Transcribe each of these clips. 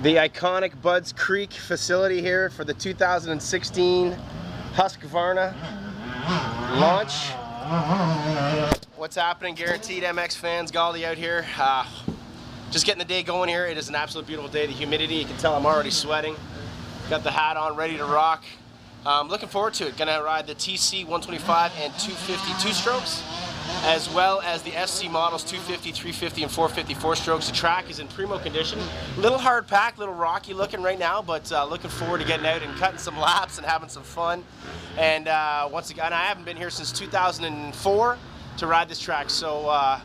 The iconic Budds Creek facility here for the 2016 Husqvarna launch. What's happening, Guaranteed MX fans? Galdi out here. Just getting the day going here. It is an absolute beautiful day. The humidity, you can tell I'm already sweating. Got the hat on, ready to rock. Looking forward to it. Gonna ride the TC 125 and 250 two-strokes, as well as the SC models 250, 350, and 450 four-strokes. The track is in primo condition. Little hard pack, little rocky looking right now, but looking forward to getting out and cutting some laps and having some fun. And once again, I haven't been here since 2004 to ride this track, so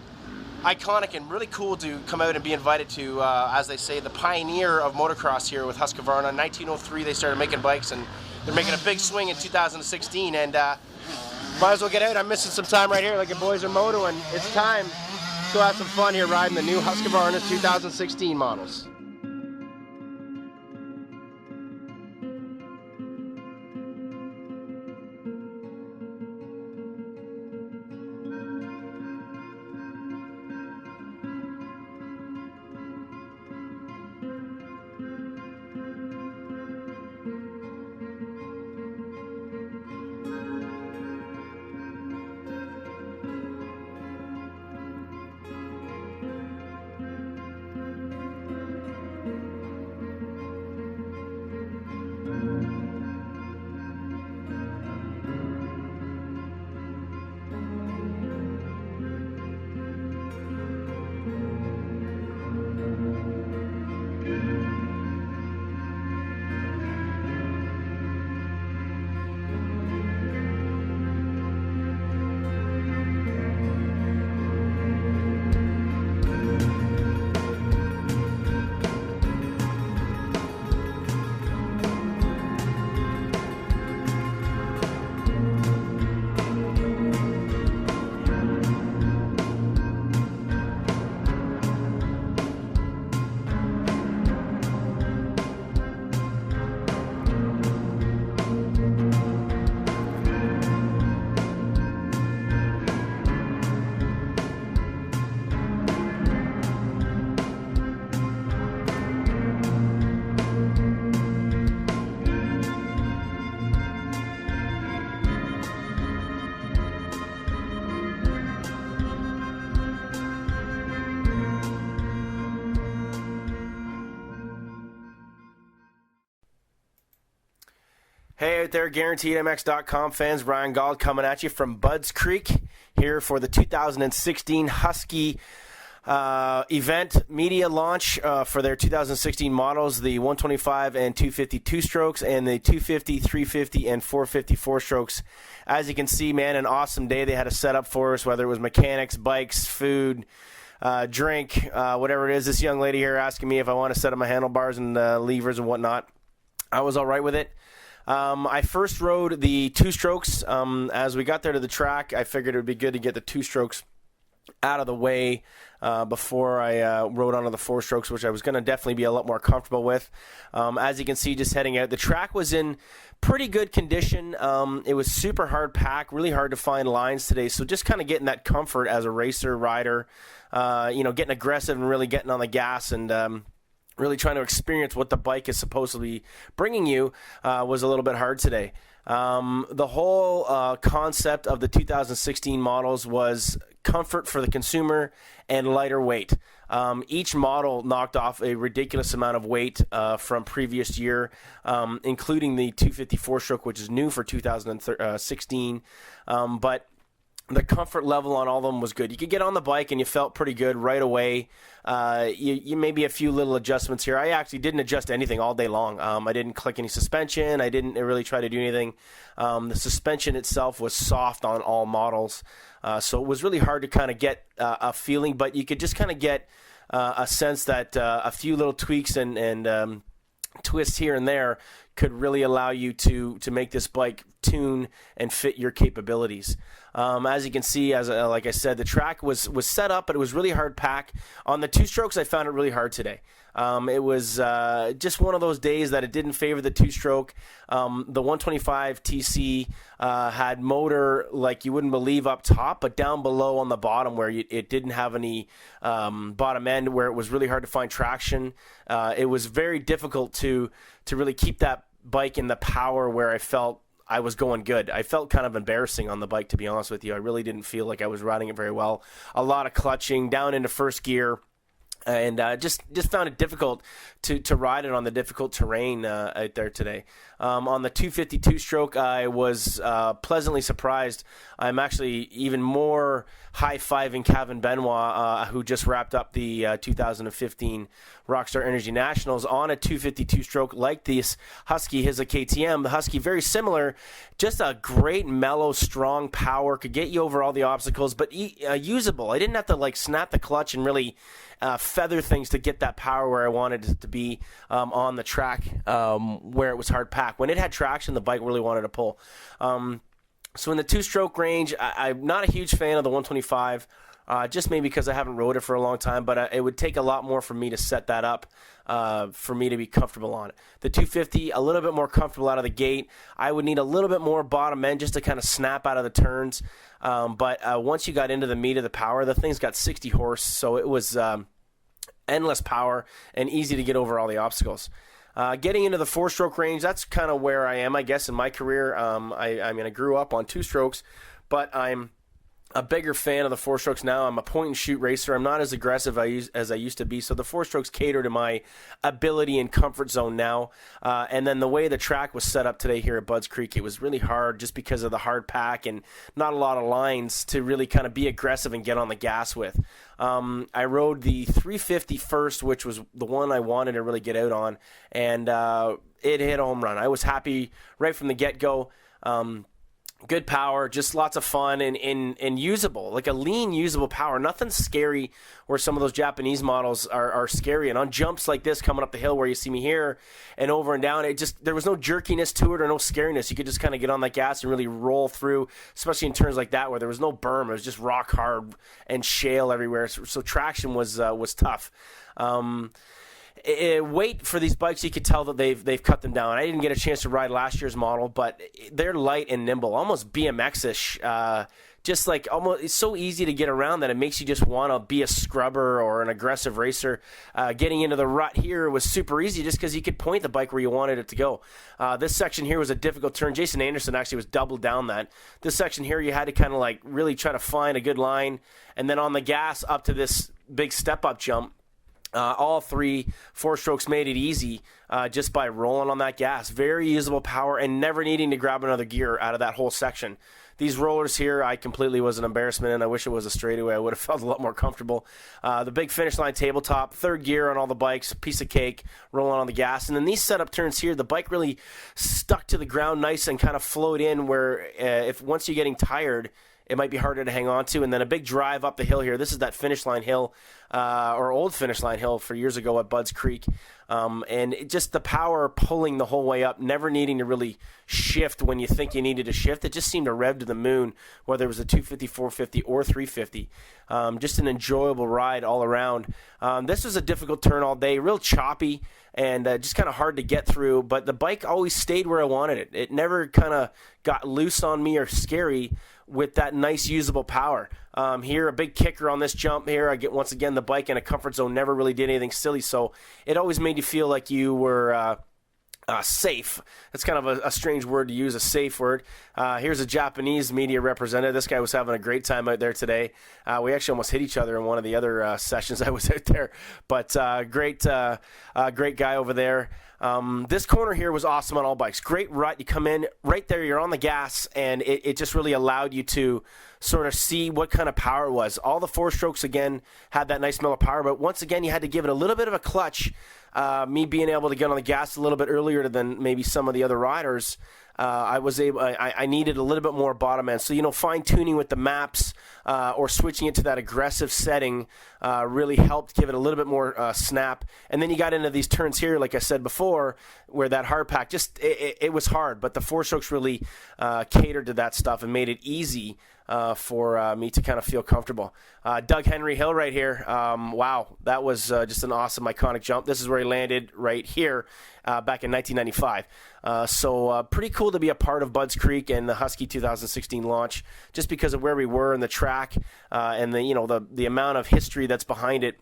iconic and really cool to come out and be invited to, as they say, the pioneer of motocross here with Husqvarna. In 1903 they started making bikes, and they're making a big swing in 2016, and might as well get out. I'm missing some time right here like the boys are motoing. It's time to go have some fun here riding the new Husqvarna 2016 models. Hey out there, GuaranteedMX.com fans. Ryan Gauld coming at you from Budds Creek here for the 2016 Husky event media launch for their 2016 models, the 125 and 250 two-strokes and the 250, 350, and 450 four-strokes. As you can see, man, an awesome day they had to set up for us, whether it was mechanics, bikes, food, drink, whatever it is. This young lady here asking me if I want to set up my handlebars and levers and whatnot. I was all right with it. I first rode the two-strokes. As we got there to the track, I figured it would be good to get the two-strokes out of the way before I rode onto the four-strokes, which I was going to definitely be a lot more comfortable with. As you can see, just heading out, the track was in pretty good condition. It was super hard pack, really hard to find lines today, so just kind of getting that comfort as a racer, rider, getting aggressive and really getting on the gas and really trying to experience what the bike is supposed to be bringing you was a little bit hard today. The whole concept of the 2016 models was comfort for the consumer and lighter weight. Each model knocked off a ridiculous amount of weight from previous year, including the 254 stroke, which is new for 2016. But the comfort level on all of them was good. You could get on the bike and you felt pretty good right away. You maybe a few little adjustments here. I actually didn't adjust anything all day long. I didn't click any suspension. I didn't really try to do anything. The suspension itself was soft on all models. So it was really hard to kind of get a feeling, but you could just kind of get a sense that a few little tweaks and twists here and there could really allow you to make this bike tune and fit your capabilities. As you can see, like I said, the track was set up, but it was really hard pack. On the 2-strokes, I found it really hard today. It was just one of those days that it didn't favor the 2-stroke. The 125 TC had motor like you wouldn't believe up top, but down below on the bottom where it didn't have any bottom end, where it was really hard to find traction. It was very difficult to really keep that bike in the power where I felt I was going good. I felt kind of embarrassing on the bike, to be honest with you. I really didn't feel like I was riding it very well. A lot of clutching down into first gear. And just found it difficult to ride it on the difficult terrain out there today. On the 252 stroke, I was pleasantly surprised. I'm actually even more high-fiving Kevin Benoit, who just wrapped up the 2015 Rockstar Energy Nationals on a 252 stroke like this Husky. His a KTM. The Husky, very similar, just a great, mellow, strong power, could get you over all the obstacles, but usable. I didn't have to snap the clutch and really feather things to get that power where I wanted it to be on the track where it was hard packed. When it had traction, the bike really wanted to pull. So in the 2-stroke range, I'm not a huge fan of the 125, just maybe because I haven't rode it for a long time, but it would take a lot more for me to set that up for me to be comfortable on it. The 250, a little bit more comfortable out of the gate. I would need a little bit more bottom end just to kind of snap out of the turns. But once you got into the meat of the power, the thing's got 60 horse, so it was endless power and easy to get over all the obstacles. Getting into the 4-stroke range, that's kind of where I am, I guess, in my career. I grew up on 2-strokes, but I'm a bigger fan of the 4-strokes now. I'm a point-and-shoot racer. I'm not as aggressive as I used to be, so the 4-strokes cater to my ability and comfort zone now. And then the way the track was set up today here at Budds Creek, it was really hard just because of the hard pack and not a lot of lines to really kind of be aggressive and get on the gas with. I rode the 350 first, which was the one I wanted to really get out on, and it hit a home run. I was happy right from the get-go. Good power, just lots of fun and usable, like a lean, usable power. Nothing scary where some of those Japanese models are scary. And on jumps like this coming up the hill where you see me here and over and down, there was no jerkiness to it or no scariness. You could just kind of get on that gas and really roll through, especially in turns like that where there was no berm. It was just rock hard and shale everywhere. So traction was tough. Weight for these bikes, you could tell that they've cut them down. I didn't get a chance to ride last year's model, but they're light and nimble, almost BMX-ish. Just like almost, it's so easy to get around that it makes you just want to be a scrubber or an aggressive racer. Getting into the rut here was super easy just because you could point the bike where you wanted it to go. This section here was a difficult turn. Jason Anderson actually was doubled down that. This section here, you had to kind of really try to find a good line, and then on the gas up to this big step-up jump. All 3 4-strokes made it easy just by rolling on that gas. Very usable power and never needing to grab another gear out of that whole section. These rollers here, I completely was an embarrassment, and I wish it was a straightaway. I would have felt a lot more comfortable. The big finish line tabletop, 3rd gear on all the bikes, piece of cake, rolling on the gas. And then these setup turns here, the bike really stuck to the ground nice and kind of flowed in where if once you're getting tired, it might be harder to hang on to. And then a big drive up the hill here. This is that finish line hill, or old finish line hill for years ago at Budds Creek. And just the power pulling the whole way up, never needing to really shift when you think you needed to shift. It just seemed to rev to the moon, whether it was a 250, 450, or 350. Just an enjoyable ride all around. This was a difficult turn all day, real choppy, and just kind of hard to get through. But the bike always stayed where I wanted it. It never kind of got loose on me or scary with that nice usable power. Here, a big kicker on this jump here. I get, once again, the bike in a comfort zone, never really did anything silly, so it always made you feel like you were safe. That's kind of a strange word to use, a safe word. Here's a Japanese media representative. This guy was having a great time out there today. We actually almost hit each other in one of the other sessions I was out there, but great guy over there. This corner here was awesome on all bikes. Great rut. You come in right there, you're on the gas, and it just really allowed you to sort of see what kind of power it was. All the 4-strokes, again, had that nice mellow power, but once again, you had to give it a little bit of a clutch. Me being able to get on the gas a little bit earlier than maybe some of the other riders, I needed a little bit more bottom end. So, fine-tuning with the maps or switching it to that aggressive setting really helped give it a little bit more snap. And then you got into these turns here, like I said before, where that hard pack, just it was hard. But the 4-strokes really catered to that stuff and made it easy for me to kind of feel comfortable. Doug Henry Hill right here. Wow, that was just an awesome, iconic jump. This is where he landed right here back in 1995. So pretty cool to be a part of Budds Creek and the Husky 2016 launch, just because of where we were in the track and the amount of history that's behind it.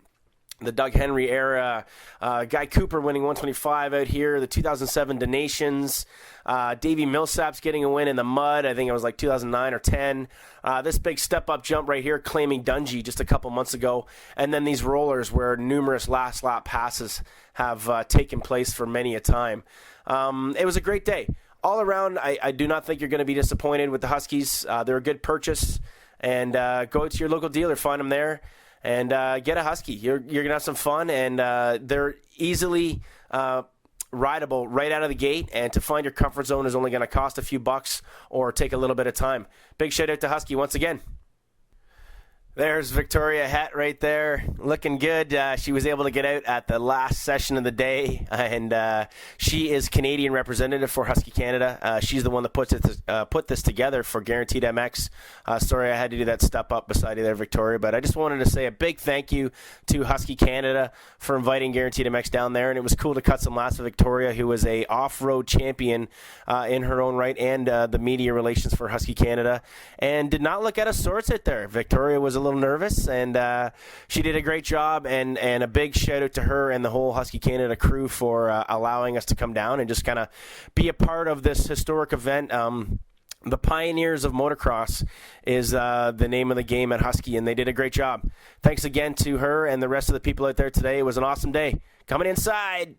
The Doug Henry era, Guy Cooper winning 125 out here, the 2007 Donations, Davey Millsap's getting a win in the mud, I think it was like 2009 or 10. This big step-up jump right here, claiming Dungey just a couple months ago. And then these rollers where numerous last lap passes have taken place for many a time. It was a great day. All around, I do not think you're going to be disappointed with the Huskies. They're a good purchase. And go to your local dealer, find them there. And get a Husky. You're going to have some fun, and they're easily rideable right out of the gate. And to find your comfort zone is only going to cost a few bucks or take a little bit of time. Big shout out to Husky once again. There's Victoria Het right there, looking good. She was able to get out at the last session of the day, and she is Canadian representative for Husky Canada. She's the one that put this together for GuaranteedMX. Sorry I had to do that step up beside you there, Victoria, but I just wanted to say a big thank you to Husky Canada for inviting GuaranteedMX down there, and it was cool to cut some laughs with Victoria, who was a off-road champion in her own right, and the media relations for Husky Canada, and did not look out of sorts out there. Victoria was a little nervous, and she did a great job, and a big shout out to her and the whole Husky Canada crew for allowing us to come down and just kind of be a part of this historic event. The Pioneers of Motocross is the name of the game at Husky, and they did a great job. Thanks again to her and the rest of the people out there today. It was an awesome day. Coming inside.